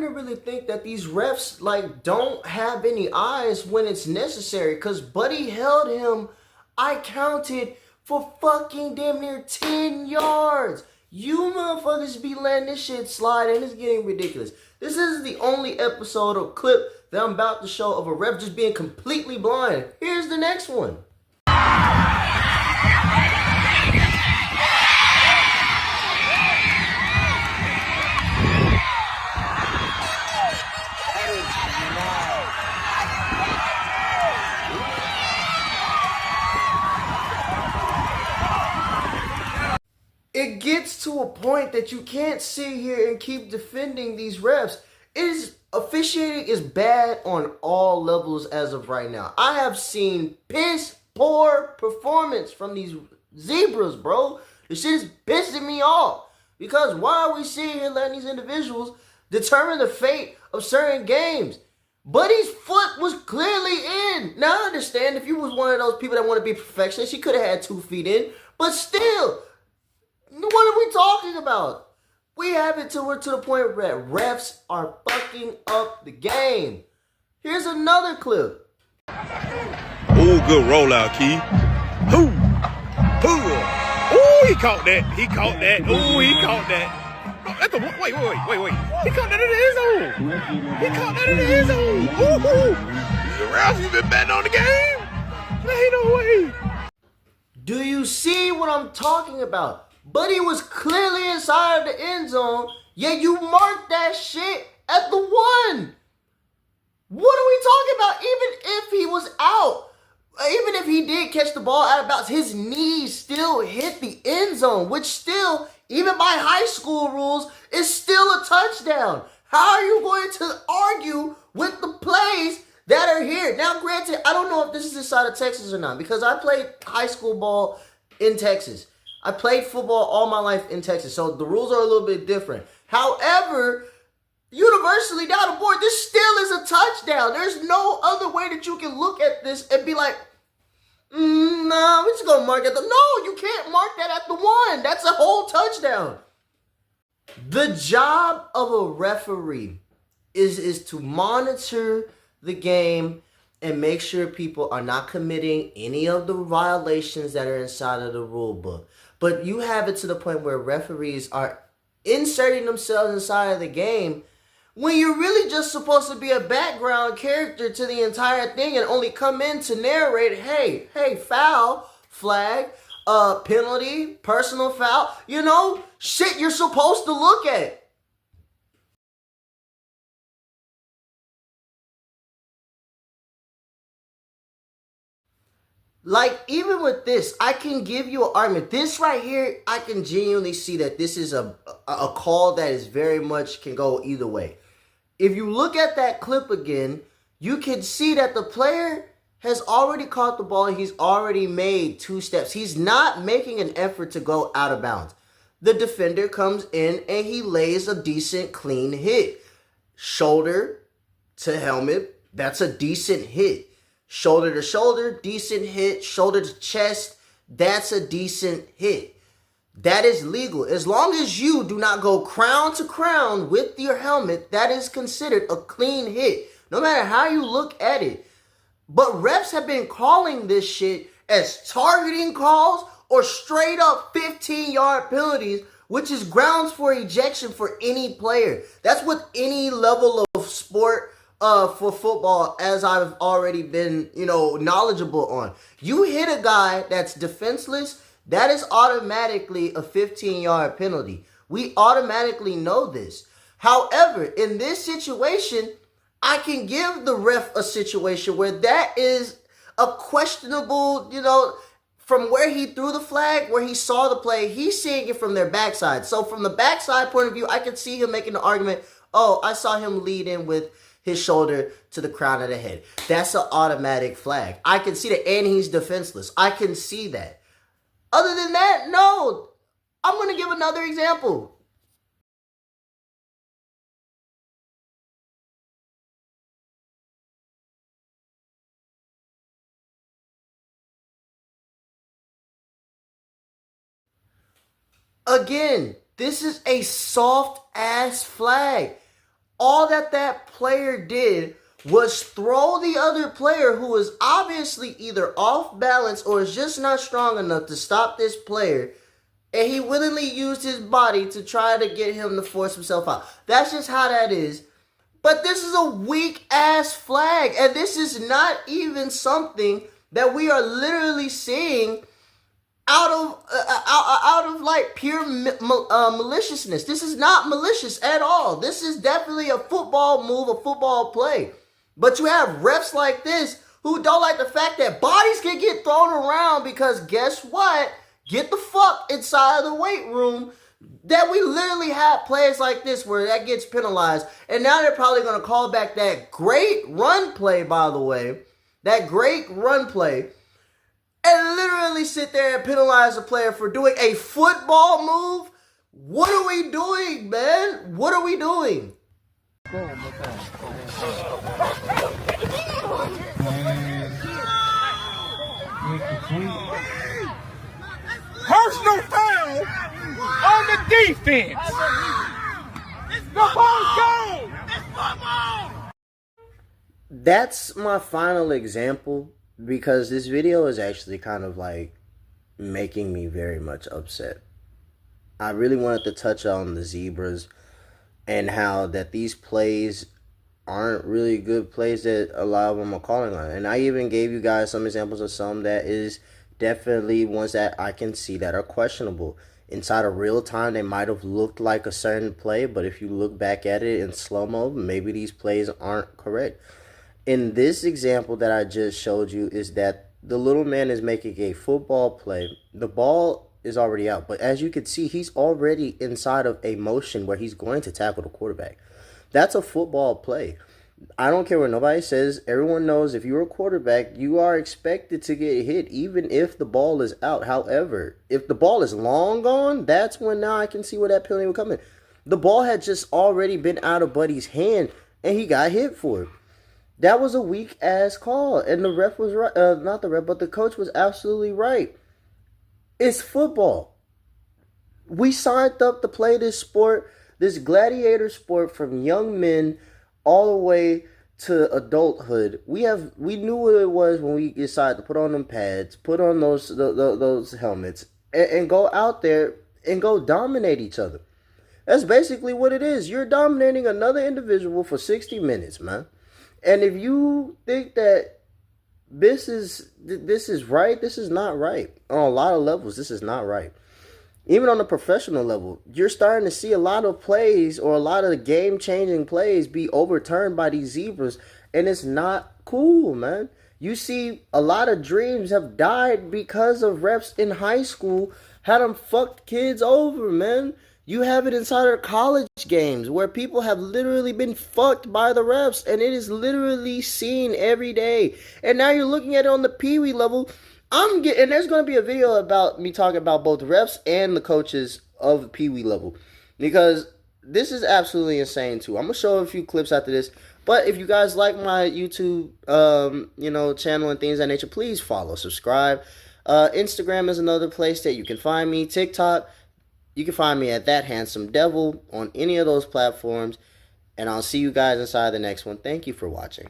to really think that these refs like don't have any eyes when it's necessary, because Buddy held him, I counted, for fucking damn near 10 yards. You motherfuckers be letting this shit slide, and it's getting ridiculous. This is the only episode or clip that I'm about to show of a ref just being completely blind. Here's the next one. It gets to a point that you can't sit here and keep defending these refs. Officiating is bad on all levels as of right now. I have seen piss poor performance from these zebras, bro. This shit is pissing me off. Because why are we sitting here letting these individuals determine the fate of certain games? Buddy's foot was clearly in. Now I understand if you was one of those people that want to be perfectionist, she could have had 2 feet in. But still, what are we talking about? We have it till we're to the point where refs are fucking up the game. Here's another clip. Oh, good rollout, Key. Hoo! Hoo! Oh, he caught that. He caught that. Oh, he caught that. No, that's a, wait. He caught that in the end zone. He caught that in the end zone. Ooh! The refs, you been betting on the game? Ain't no way. Do you see what I'm talking about? Buddy was clearly inside of the end zone, yet you marked that shit at the 1. What are we talking about? Even if he was out, even if he did catch the ball out of bounds, his knees still hit the end zone, which still, even by high school rules, is still a touchdown. How are you going to argue with the plays that are here? Now, granted, I don't know if this is inside of Texas or not, because I played high school ball in Texas. I played football all my life in Texas, so the rules are a little bit different. However, universally down the board, this still is a touchdown. There's no other way that you can look at this and be like, nah, we're just going to mark it. No, you can't mark that at the 1. That's a whole touchdown. The job of a referee is to monitor the game and make sure people are not committing any of the violations that are inside of the rule book. But you have it to the point where referees are inserting themselves inside of the game when you're really just supposed to be a background character to the entire thing and only come in to narrate, hey, foul, flag, penalty, personal foul, shit you're supposed to look at. Like, even with this, I can give you an argument. This right here, I can genuinely see that this is a call that is very much can go either way. If you look at that clip again, you can see that the player has already caught the ball. He's already made 2 steps. He's not making an effort to go out of bounds. The defender comes in and he lays a decent, clean hit. Shoulder to helmet, that's a decent hit. Shoulder to shoulder, decent hit. Shoulder to chest, that's a decent hit. That is legal. As long as you do not go crown to crown with your helmet, that is considered a clean hit, no matter how you look at it. But refs have been calling this shit as targeting calls or straight up 15-yard penalties, which is grounds for ejection for any player. That's with any level of sport for football, as I've already been, knowledgeable on. You hit a guy that's defenseless, that is automatically a 15-yard penalty. We automatically know this. However, in this situation, I can give the ref a situation where that is a questionable, from where he threw the flag, where he saw the play, he's seeing it from their backside. So from the backside point of view, I can see him making the argument, oh, I saw him lead in with his shoulder to the crown of the head. That's an automatic flag. I can see that, and he's defenseless. I can see that. Other than that, no. I'm going to give another example. Again, this is a soft ass flag. All that player did was throw the other player who was obviously either off balance or is just not strong enough to stop this player. And he willingly used his body to try to get him to force himself out. That's just how that is. But this is a weak-ass flag. And this is not even something that we are literally seeing out of like pure maliciousness. This is not malicious at all. This is definitely a football move, a football play. But you have refs like this who don't like the fact that bodies can get thrown around because guess what? Get the fuck inside of the weight room. That we literally have players like this where that gets penalized. And now they're probably going to call back that great run play, by the way. That great run play. And literally sit there and penalize a player for doing a football move. What are we doing, man? What are we doing? Personal foul on the defense. The ball's gone. That's my final example because this video is actually kind of like making me very much upset. I really wanted to touch on the Zebras and how that these plays aren't really good plays that a lot of them are calling on. And I even gave you guys some examples of some that is definitely ones that I can see that are questionable. Inside of real time, they might have looked like a certain play, but if you look back at it in slow-mo, maybe these plays aren't correct. In this example that I just showed you is that the little man is making a football play. The ball is already out, but as you can see, he's already inside of a motion where he's going to tackle the quarterback. That's a football play. I don't care what nobody says. Everyone knows if you're a quarterback, you are expected to get hit even if the ball is out. However, if the ball is long gone, that's when now I can see where that penalty would come in. The ball had just already been out of Buddy's hand, and he got hit for it. That was a weak-ass call, and the ref was right. Not the ref, but the coach was absolutely right. It's football. We signed up to play this sport, this gladiator sport, from young men all the way to adulthood. We knew what it was when we decided to put on them pads, put on those helmets, and go out there and go dominate each other. That's basically what it is. You're dominating another individual for 60 minutes, man. And if you think that this is right, this is not right. On a lot of levels, this is not right. Even on a professional level, you're starting to see a lot of plays or a lot of game-changing plays be overturned by these Zebras, and it's not cool, man. You see a lot of dreams have died because of refs in high school had them fucked kids over, man. You have it inside of college games where people have literally been fucked by the refs, and it is literally seen every day. And now you're looking at it on the Pee-wee level. And there's going to be a video about me talking about both refs and the coaches of the Pee-wee level, because this is absolutely insane too. I'm going to show a few clips after this. But if you guys like my YouTube, channel and things of that nature, please follow, subscribe. Instagram is another place that you can find me. TikTok. You can find me at That Handsome Devil on any of those platforms. And I'll see you guys inside the next one. Thank you for watching.